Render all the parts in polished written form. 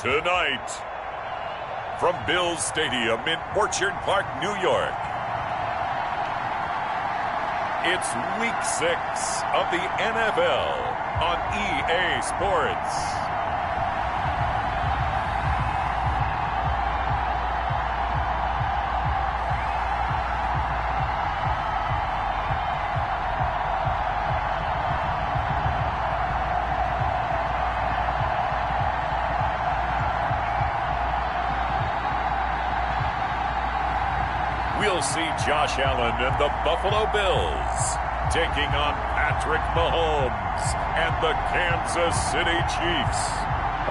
Tonight, from Bills Stadium in Orchard Park, New York, it's Week 6 of the NFL on EA Sports. We'll see Josh Allen and the Buffalo Bills taking on Patrick Mahomes and the Kansas City Chiefs.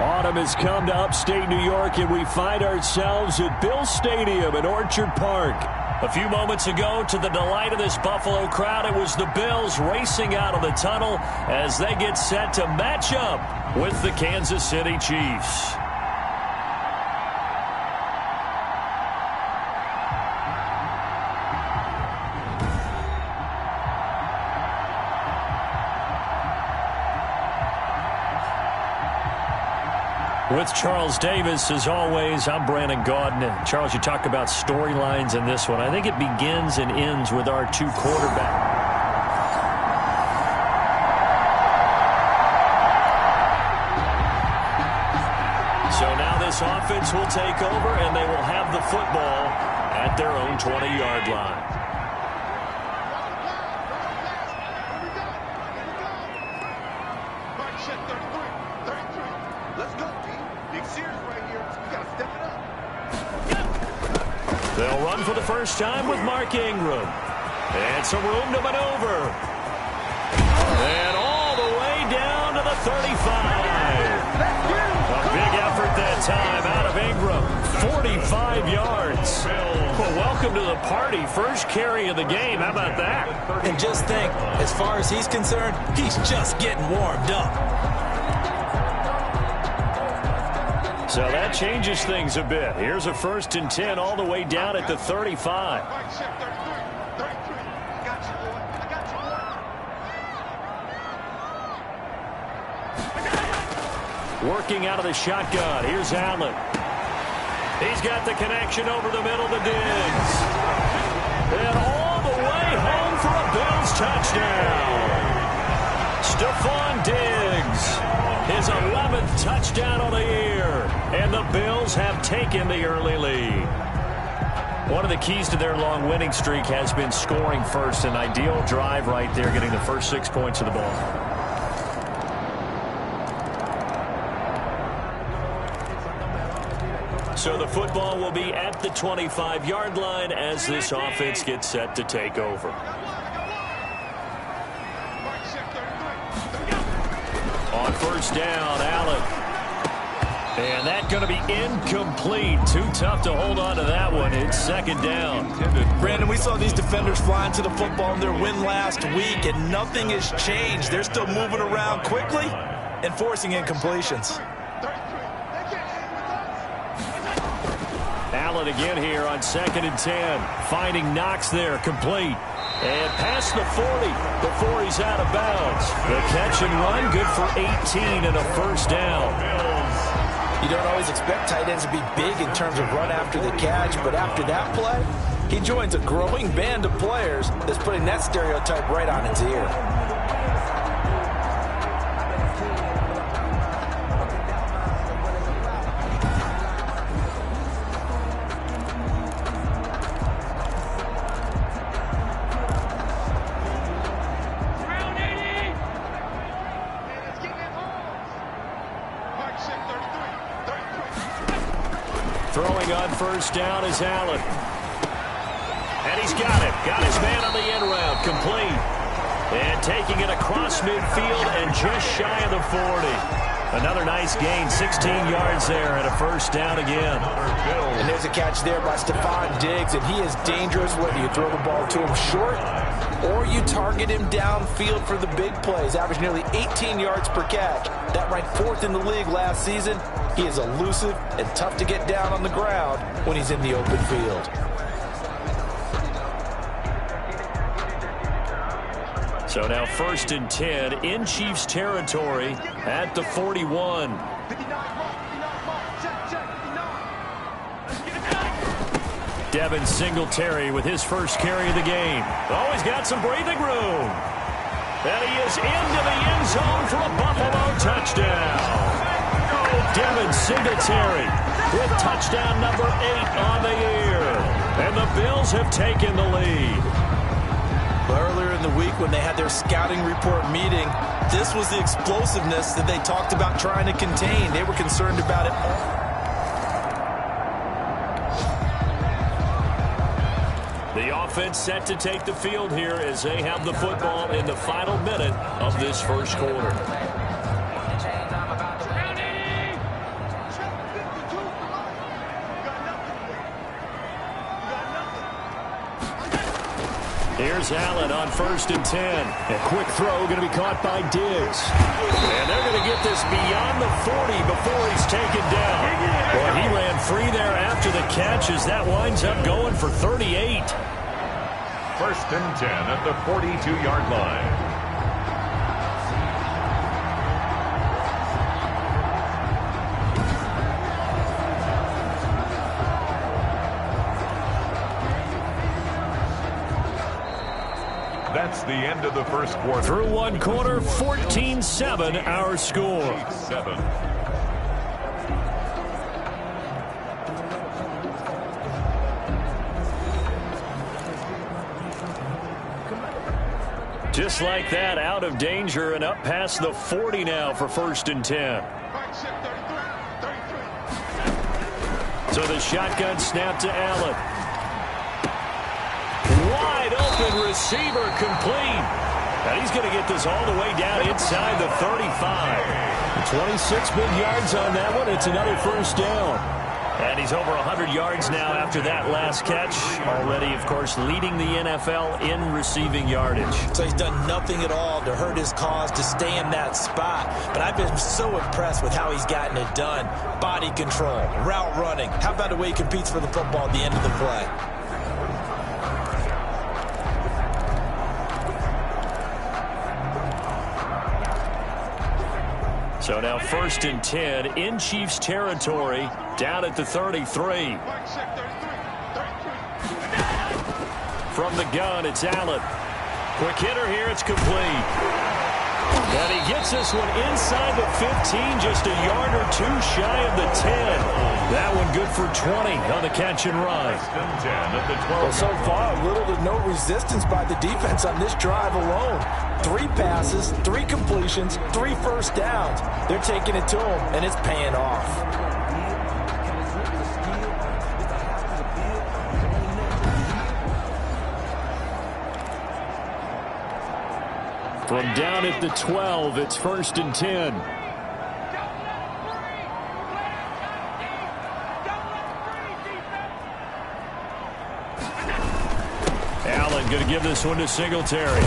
Autumn has come to upstate New York, and we find ourselves at Bills Stadium in Orchard Park. A few moments ago, to the delight of this Buffalo crowd, it was the Bills racing out of the tunnel as they get set to match up with the Kansas City Chiefs. With Charles Davis, as always, I'm Brandon Gaudin. Charles, you talk about storylines in this one. I think it begins and ends with our two quarterbacks. So now this offense will take over, and they will have the football at their own 20-yard line. They'll run for the first time with Mark Ingram. And some room to maneuver. And all the way down to the 35. A big effort that time out of Ingram. 45 yards. Well, welcome to the party. First carry of the game. How about that? And just think, as far as he's concerned, he's just getting warmed up. So that changes things a bit. Here's a 1st and 10 all the way down at the 35. Working out of the shotgun. Here's Allen. He's got the connection over the middle to Diggs. And all the way home for a Bills touchdown. Stephon Diggs. His 11th touchdown of the year. And the Bills have taken the early lead. One of the keys to their long winning streak has been scoring first. An ideal drive right there, getting the first 6 points of the ball. So the football will be at the 25-yard line as this offense gets set to take over. On first down, Allen. And that's going to be incomplete. Too tough to hold on to that one. It's 2nd down. Brandon, we saw these defenders flying to the football in their win last week, and nothing has changed. They're still moving around quickly and forcing incompletions. Allen again here on 2nd and 10. Finding Knox there, complete. And past the 40 before he's out of bounds. The catch and run, good for 18 and a first down. You don't always expect tight ends to be big in terms of run after the catch, but after that play, he joins a growing band of players that's putting that stereotype right on its ear. Throwing on first down is Allen. And he's got it. Got his man on the end route. Complete. And taking it across midfield and just shy of the 40. Another nice gain. 16 yards there and a first down again. And there's a catch there by Stephon Diggs. And he is dangerous whether you throw the ball to him short or you target him downfield for the big plays. Averaged nearly 18 yards per catch. That ranked 4th in the league last season. He is elusive and tough to get down on the ground when he's in the open field. So now 1st and 10 in Chiefs territory at the 41. Devin Singletary with his first carry of the game. Oh, he's got some breathing room. And he is into the end zone for a Buffalo touchdown. Devin Singletary with touchdown number 8 on the year. And the Bills have taken the lead. Earlier in the week when they had their scouting report meeting, this was the explosiveness that they talked about trying to contain. They were concerned about it all. The offense set to take the field here as they have the football in the final minute of this first quarter. Here's Allen on 1st and 10. A quick throw going to be caught by Diggs. And they're going to get this beyond the 40 before he's taken down. Well, he ran free there after the catch as that winds up going for 38. 1st and 10 at the 42-yard line. That's the end of the first quarter. Through one quarter, 14-7 our score. 7. Just like that, out of danger and up past the 40 now for 1st and 10. So the shotgun snap to Allen. Wide open receiver complete. And he's going to get this all the way down inside the 35. 26 big yards on that one. It's another 1st down. And he's over 100 yards now after that last catch. Already, of course, leading the NFL in receiving yardage. So he's done nothing at all to hurt his cause to stay in that spot. But I've been so impressed with how he's gotten it done. Body control, route running. How about the way he competes for the football at the end of the play? So now 1st and 10 in Chiefs territory, down at the 33. From the gun, it's Allen. Quick hitter here, it's complete. And he gets this one inside the 15, just a yard or two shy of the 10. That one good for 20 on the catch and run. Well, so far, little to no resistance by the defense on this drive alone. 3 passes, 3 completions, 3 first downs. They're taking it to him, and it's paying off. From down at the 12, it's 1st and 10. Allen going to give this one to Singletary.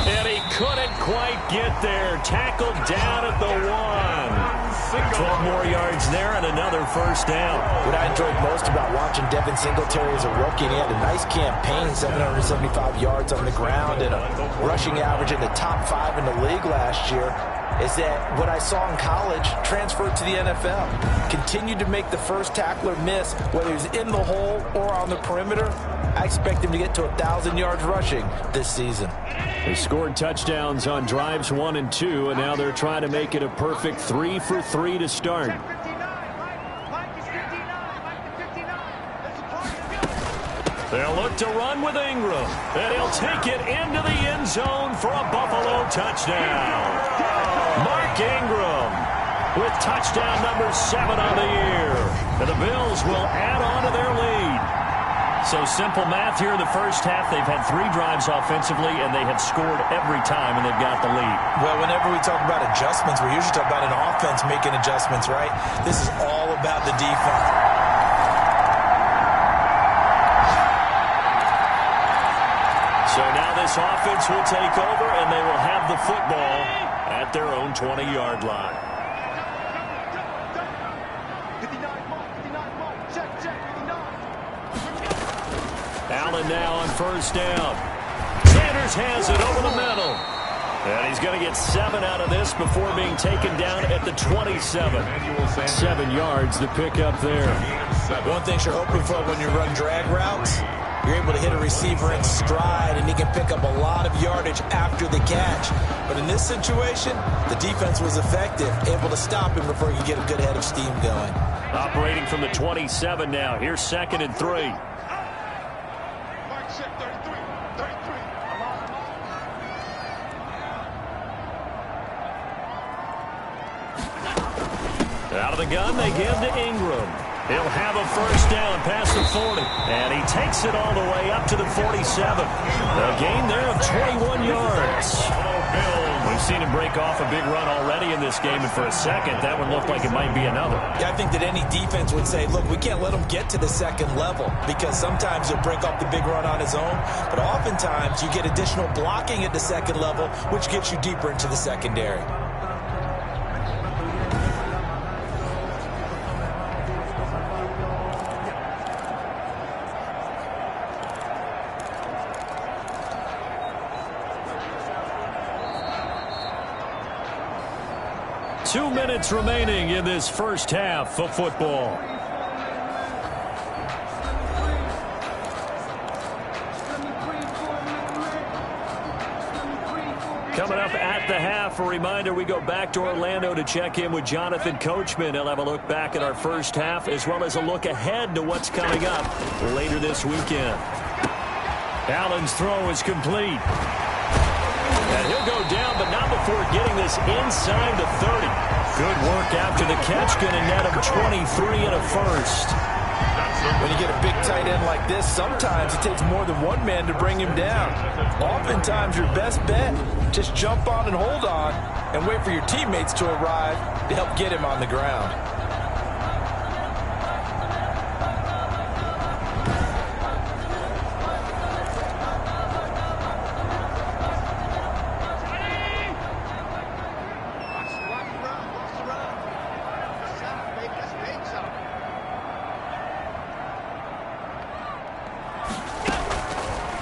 And he couldn't quite get there. Tackled down at the 1. 12 more yards there and another 1st down. What I enjoyed most about watching Devin Singletary as a rookie, he had a nice campaign, 775 yards on the ground and a rushing average in the top 5 in the league last year, is that what I saw in college transferred to the NFL. Continued to make the first tackler miss, whether he's in the hole or on the perimeter. I expect him to get to 1,000 yards rushing this season. They scored touchdowns on drives 1 and 2, and now they're trying to make it a perfect 3 for 3 to start. They'll look to run with Ingram, and he'll take it into the end zone for a Buffalo touchdown. Mark Ingram with touchdown number 7 on the year. And the Bills will add on to their lead. So simple math here in the first half. They've had 3 drives offensively, and they have scored every time, and they've got the lead. Well, whenever we talk about adjustments, we usually talk about an offense making adjustments, right? This is all about the defense. So now this offense will take over, and they will have the football at their own 20-yard line. Allen now on 1st down. Sanders has it over the middle. And he's going to get 7 out of this before being taken down at the 27. 7 yards, the pickup there. One thing you're hoping for when you run drag routes, you're able to hit a receiver in stride, and he can pick up a lot of yardage after the catch. But in this situation, the defense was effective, able to stop him before he could get a good head of steam going. Operating from the 27 now. Here's 2nd and 3. Out of the gun, they give to Ingram. He'll have a first down past the 40. And he takes it all the way up to the 47. A gain there of 21 yards. We've seen him break off a big run already in this game, and for a second, that one looked like it might be another. Yeah, I think that any defense would say, look, we can't let him get to the second level, because sometimes he'll break off the big run on his own, but oftentimes you get additional blocking at the second level, which gets you deeper into the secondary. Two minutes remaining in this first half of football. Coming up at the half, a reminder, we go back to Orlando to check in with Jonathan Coachman. He'll have a look back at our first half, as well as a look ahead to what's coming up later this weekend. Allen's throw is complete. And he'll go down, but not before getting this inside the 30. Good work after the catch. Going to net him 23 and a first. When you get a big tight end like this, sometimes it takes more than one man to bring him down. Oftentimes, your best bet, just jump on and hold on and wait for your teammates to arrive to help get him on the ground.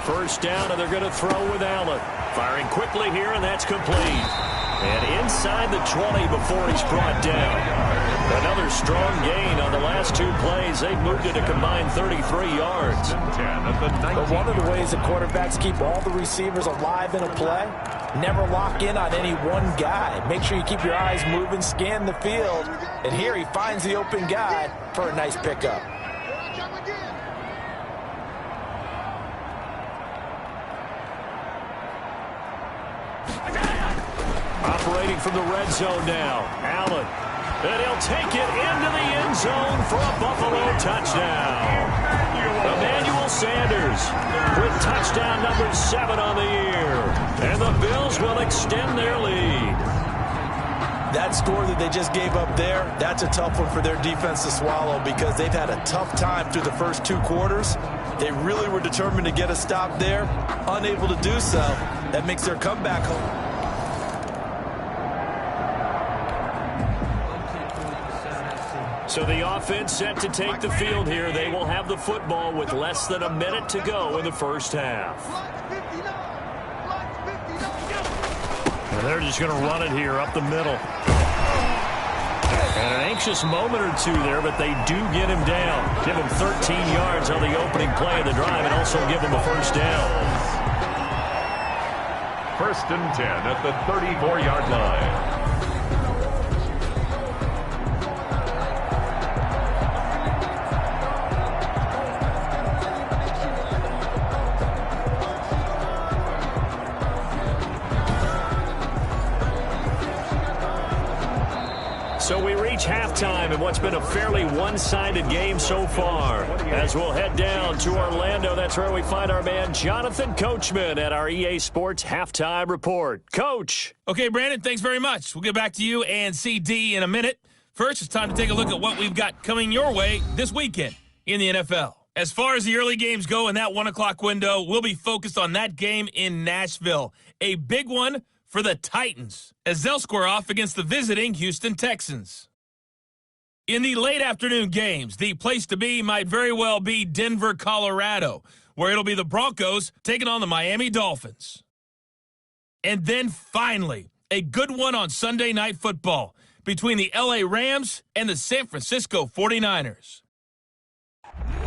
First down, and they're going to throw with Allen. Firing quickly here, and that's complete. And inside the 20 before he's brought down. Another strong gain on the last two plays. They've moved it a combined 33 yards. But one of the ways that quarterbacks keep all the receivers alive in a play, never lock in on any one guy. Make sure you keep your eyes moving, scan the field. And here he finds the open guy for a nice pickup. Operating from the red zone now. Allen. And he'll take it into the end zone for a Buffalo touchdown. Emmanuel Sanders with touchdown number 7 on the year. And the Bills will extend their lead. That score that they just gave up there, that's a tough one for their defense to swallow, because they've had a tough time through the first 2 quarters. They really were determined to get a stop there, unable to do so. That makes their comeback home. So the offense set to take the field here. They will have the football with less than a minute to go in the first half. And they're just going to run it here up the middle. And an anxious moment or two there, but they do get him down. Give him 13 yards on the opening play of the drive, and also give him a first down. 1st and 10 at the 34-yard line. So we reach halftime in what's been a fairly one-sided game so far. As we'll head down to Orlando, that's where we find our man Jonathan Coachman at our EA Sports Halftime Report. Coach. Okay, Brandon, thanks very much. We'll get back to you and CD in a minute. First, it's time to take a look at what we've got coming your way this weekend in the NFL. As far as the early games go in that 1 o'clock window, we'll be focused on that game in Nashville. A big one for the Titans, as they'll square off against the visiting Houston Texans. In the late afternoon games, the place to be might very well be Denver, Colorado, where it'll be the Broncos taking on the Miami Dolphins. And then finally, a good one on Sunday Night Football between the LA Rams and the San Francisco 49ers.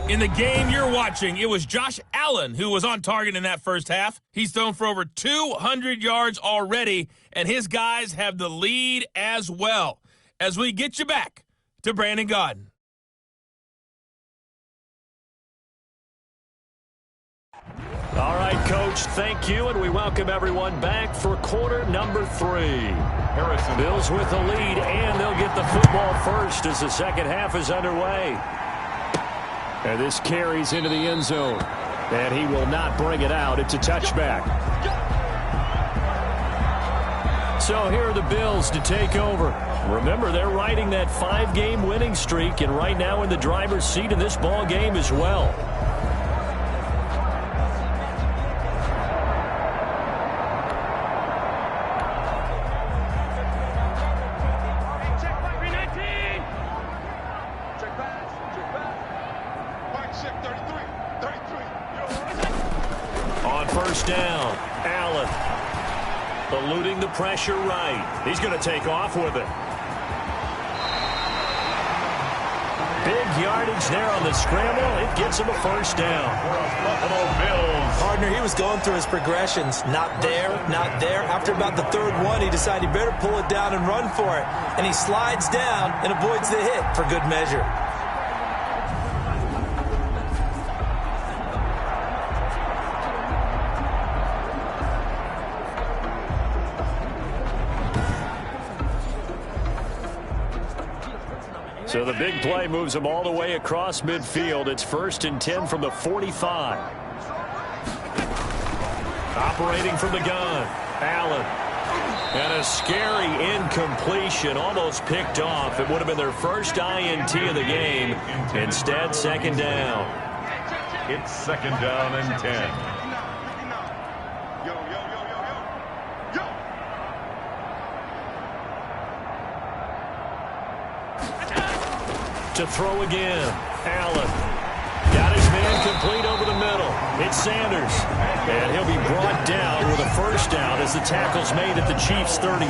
In the game you're watching, it was Josh Allen who was on target in that first half. He's thrown for over 200 yards already, and his guys have the lead as well. As we get you back to Brandon Gaudin. All right, Coach, thank you, and we welcome everyone back for quarter number 3. Harrison. Bills with the lead, and they'll get the football first as the second half is underway. And this carries into the end zone, and he will not bring it out. It's a touchback. So here are the Bills to take over. Remember, they're riding that 5-game winning streak, and right now in the driver's seat in this ball game as well. On first down, Allen eluding the pressure right. He's going to take off with it. Big yardage there on the scramble. It gets him a first down. Buffalo Bills. Partner, he was going through his progressions. Not there, not there. After about the third one, he decided he better pull it down and run for it. And he slides down and avoids the hit for good measure. So the big play moves him all the way across midfield. It's 1st and 10 from the 45. Operating from the gun, Allen. And a scary incompletion, almost picked off. It would have been their first INT of the game. Instead, second down. It's second down and 10. To throw again, Allen. Got his man complete over the middle. It's Sanders. And he'll be brought down with a first down as the tackle's made at the Chiefs' 33.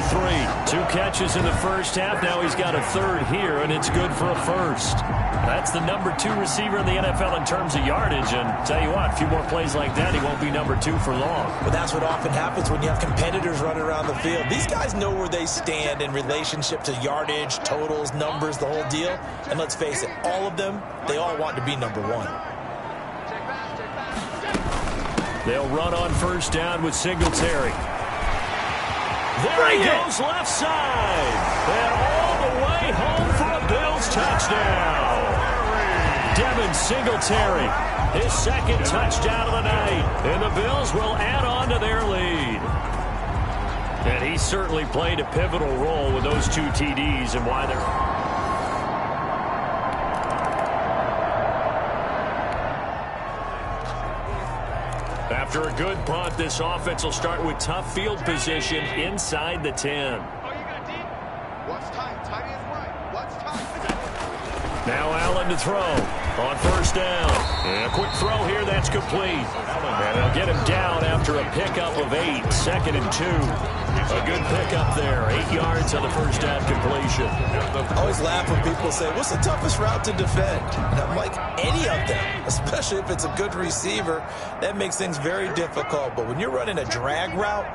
2 catches in the first half. Now he's got a third here, and it's good for a first. That's the number 2 receiver in the NFL in terms of yardage. And tell you what, a few more plays like that, he won't be number 2 for long. But that's what often happens when you have competitors running around the field. These guys know where they stand in relationship to yardage, totals, numbers, the whole deal. And let's face it, all of them, they all want to be number 1. They'll run on first down with Singletary. There he goes left side. And all the way home for a Bills touchdown. Devin Singletary, his second touchdown of the night. And the Bills will add on to their lead. And he certainly played a pivotal role with those 2 TDs and why they're... After a good punt, this offense will start with tough field position inside the 10. Now Allen to throw on first down. And a quick throw here, that's complete. And they'll get him down after a pickup of 8, 2nd and 2. A good pickup there, 8 yards on the first down completion. I always laugh when people say, what's the toughest route to defend? And I'm like, any of them, especially if it's a good receiver. That makes things very difficult. But when you're running a drag route,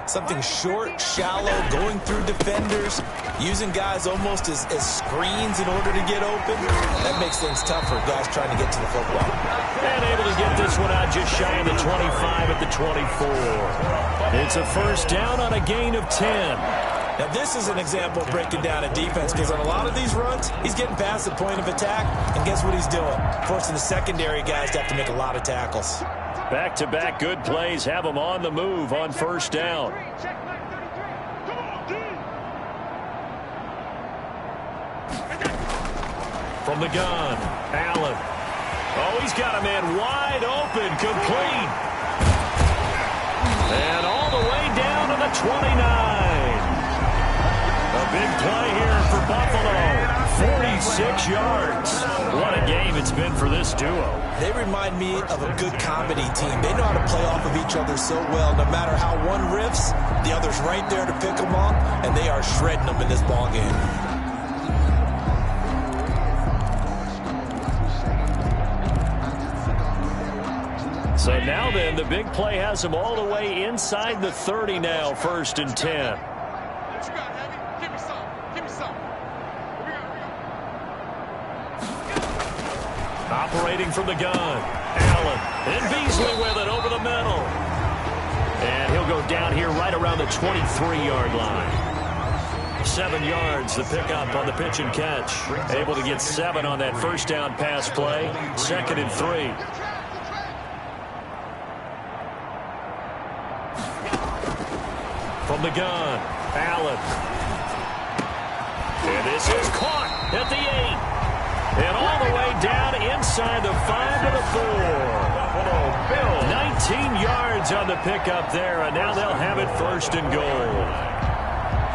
something short, shallow, going through defenders, using guys almost as screens in order to get open, that makes things tough for guys trying to get to the football. And able to get this one out just shy of the 25 at the 24. It's a first down on a gain of 10. Now, this is an example of breaking down a defense because on a lot of these runs, he's getting past the point of attack, and guess what he's doing? Forcing the secondary guys to have to make a lot of tackles. Back-to-back good plays have them on the move on first down. From the gun, Allen. Oh, he's got a man wide open, complete. And all the way down to the 29. A big play here for Buffalo. 46 yards. What a game it's been for this duo. They remind me of a good comedy team. They know how to play off of each other so well. No matter how one riffs, the other's right there to pick them up, and they are shredding them in this ball game. So now then, the big play has them all the way inside the 30 now, 1st and 10. Operating from the gun, Allen, and Beasley with it over the middle. And he'll go down here right around the 23-yard line. 7 yards, the pickup on the pitch and catch. Able to get 7 on that first down pass play. 2nd and 3. From the gun, Allen. And this is caught at the 8. And all the way down inside the 5 to the 4. 19 yards on the pickup there, and now they'll have it 1st and goal.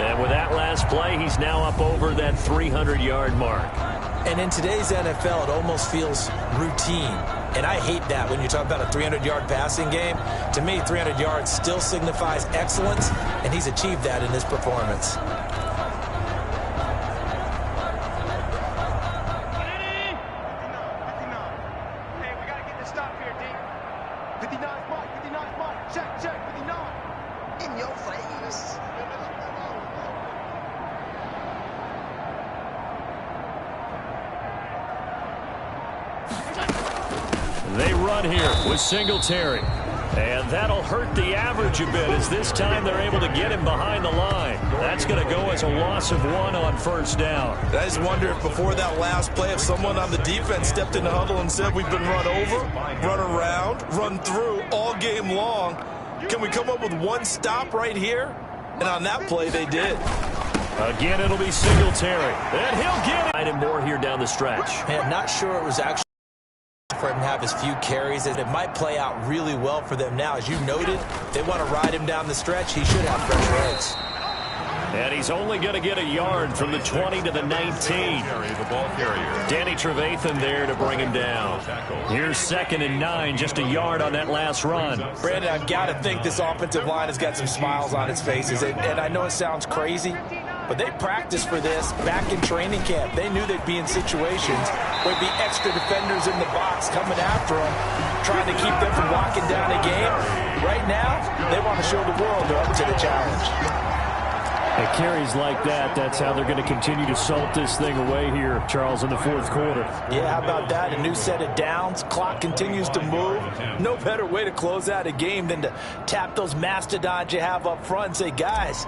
And with that last play, he's now up over that 300-yard mark. And in today's NFL, it almost feels routine. And I hate that when you talk about a 300-yard passing game. To me, 300 yards still signifies excellence, and he's achieved that in this performance. They run here with Singletary. And that'll hurt the average a bit as this time they're able to get him behind the line. That's going to go as a loss of 1 on 1st down. I just wonder if before that last play, if someone on the defense stepped in the huddle and said, we've been run over, run around, run through all game long. Can we come up with one stop right here? And on that play, they did. Again, it'll be Singletary. And he'll get it. And more here down the stretch. Man, not sure it was actually for him to have his few carries, and it might play out really well for them now. As you noted, they want to ride him down the stretch. He should have fresh legs. And he's only going to get a yard from the 20 to the 19. Danny Trevathan there to bring him down. Here's 2nd and 9, just a yard on that last run. Brandon, I've got to think this offensive line has got some smiles on its faces. And I know it sounds crazy, but they practiced for this back in training camp. They knew they'd be in situations where there'd be extra defenders in the box coming after them, trying to keep them from locking down a game. Right now, they want to show the world they're up to the challenge. At carries like that, that's how they're going to continue to salt this thing away here, Charles, in the 4th quarter. Yeah, how about that? A new set of downs. Clock continues to move. No better way to close out a game than to tap those mastodons you have up front and say, guys,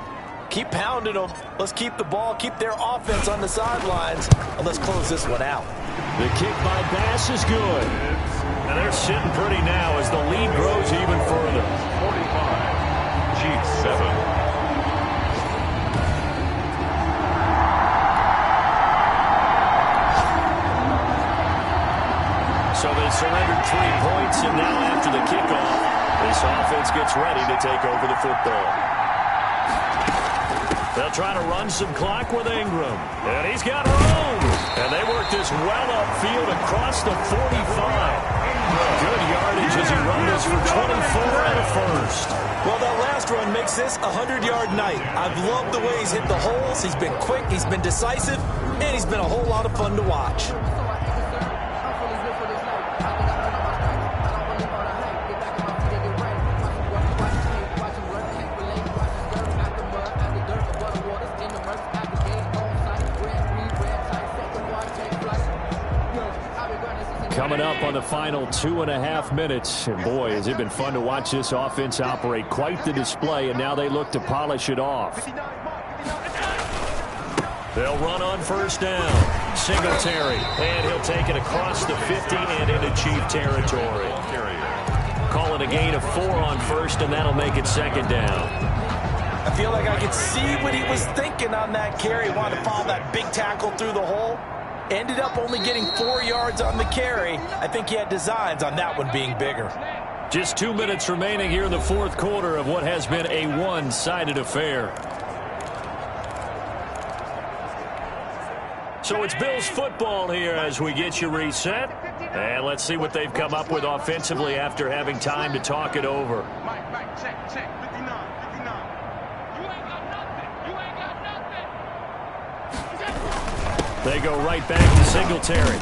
keep pounding them. Let's keep the ball, keep their offense on the sidelines, and let's close this one out. The kick by Bass is good. And they're sitting pretty now as the lead grows even further. 45, Chiefs 7. So they surrendered 3 points, and now after the kickoff, this offense gets ready to take over the football. They'll try to run some clock with Ingram. And he's got room. And they work this well upfield across the 45. Good yardage as he runs this for 24 and a first. Well, that last run makes this a 100-yard night. I've loved the way he's hit the holes. He's been quick, he's been decisive, and he's been a whole lot of fun to watch. Coming up on the final 2.5 minutes. And boy, has it been fun to watch this offense operate. Quite the display, and now they look to polish it off. They'll run on 1st down. Singletary, and he'll take it across the 50 and into Chief territory. Call it a gain of 4 on 1st, and that'll make it 2nd down. I feel like I could see what he was thinking on that carry. He wanted to follow that big tackle through the hole. Ended up only getting 4 yards on the carry. I think he had designs on that one being bigger. Just 2 minutes remaining here in the 4th quarter of what has been a one-sided affair. So it's Bills football here as we get you reset. And let's see what they've come up with offensively after having time to talk it over. Mike, check, 59, 59. You ain't got nothing. You ain't got nothing. They go right back to Singletary.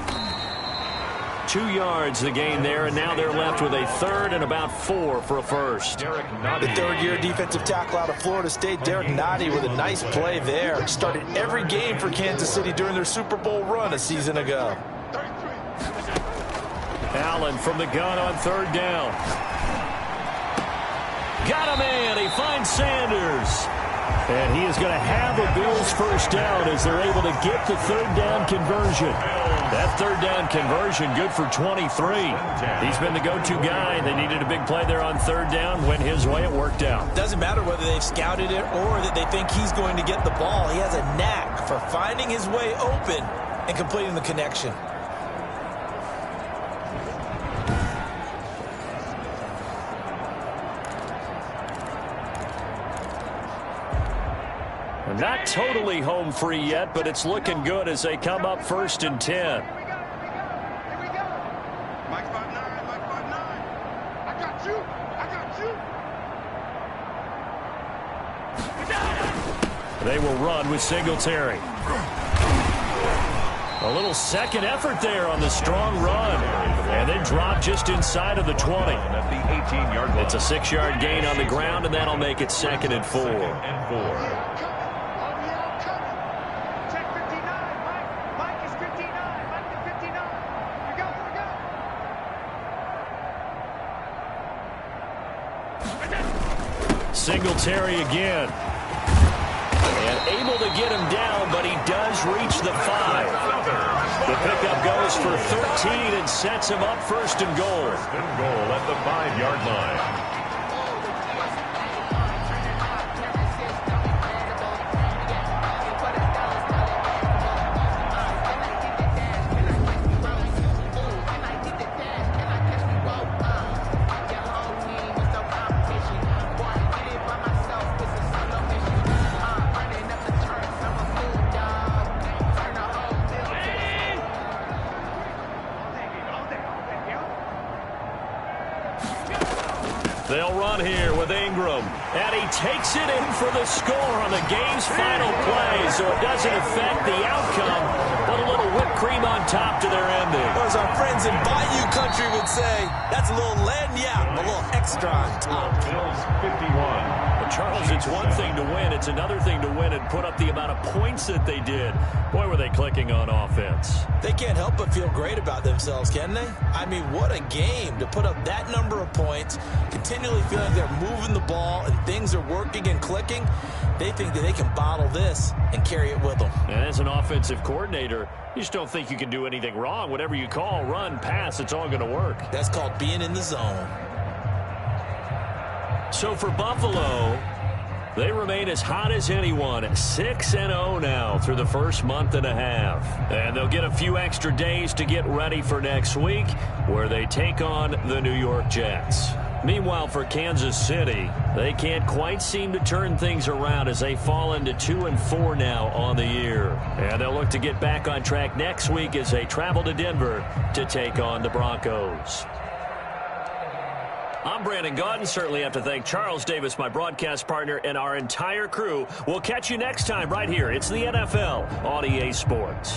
2 yards the gain there, and now they're left with a third and about 4 for a first. The third-year defensive tackle out of Florida State, Derek Nottie, with a nice play there. Started every game for Kansas City during their Super Bowl run a season ago. Allen from the gun on third down. Got a man. He finds Sanders. And he is going to have a Bills first down as they're able to get the third down conversion. That third down conversion good for 23. He's been the go-to guy. They needed a big play there on third down. Went his way. It worked out. Doesn't matter whether they've scouted it or that they think he's going to get the ball. He has a knack for finding his way open and completing the connection. Not totally home free yet, but it's looking good as they come up 1st and 10. Here we go. Mike 5'9", Mike 5'9". I got you. They will run with Singletary. A little second effort there on the strong run. And then drop just inside of the 20. At the 18-yard line. It's a 6-yard gain on the ground, and that'll make it 2nd and 4. Singletary again. And able to get him down, but he does reach the 5. The pickup goes for 13 and sets him up 1st and goal. 1st and goal at the 5-yard line. They'll run here with Ingram. And he takes it in for the score on the game's final play, so it doesn't affect the outcome, but a little whipped cream on top to their ending. Or as our friends in Bayou Country would say, that's a little lagniappe, a little extra on top. Bills 51. But Charles, it's one thing to win. It's another thing to win and put up the amount of points that they did. Boy, were they clicking on offense. They can't help but feel great about themselves, can they? I mean, what a game to put up that number of points, continually feeling they're moving the ball and things are working and clicking. They think that they can bottle this and carry it with them. And as an offensive coordinator, you just don't think you can do anything wrong. Whatever you call, run, pass, it's all going to work. That's called being in the zone. So for Buffalo, they remain as hot as anyone, 6-0 now through the first month and a half. And they'll get a few extra days to get ready for next week, where they take on the New York Jets. Meanwhile, for Kansas City, they can't quite seem to turn things around as they fall into 2-4 now on the year. And they'll look to get back on track next week as they travel to Denver to take on the Broncos. I'm Brandon Gaudin. Certainly have to thank Charles Davis, my broadcast partner, and our entire crew. We'll catch you next time right here. It's the NFL on EA Sports.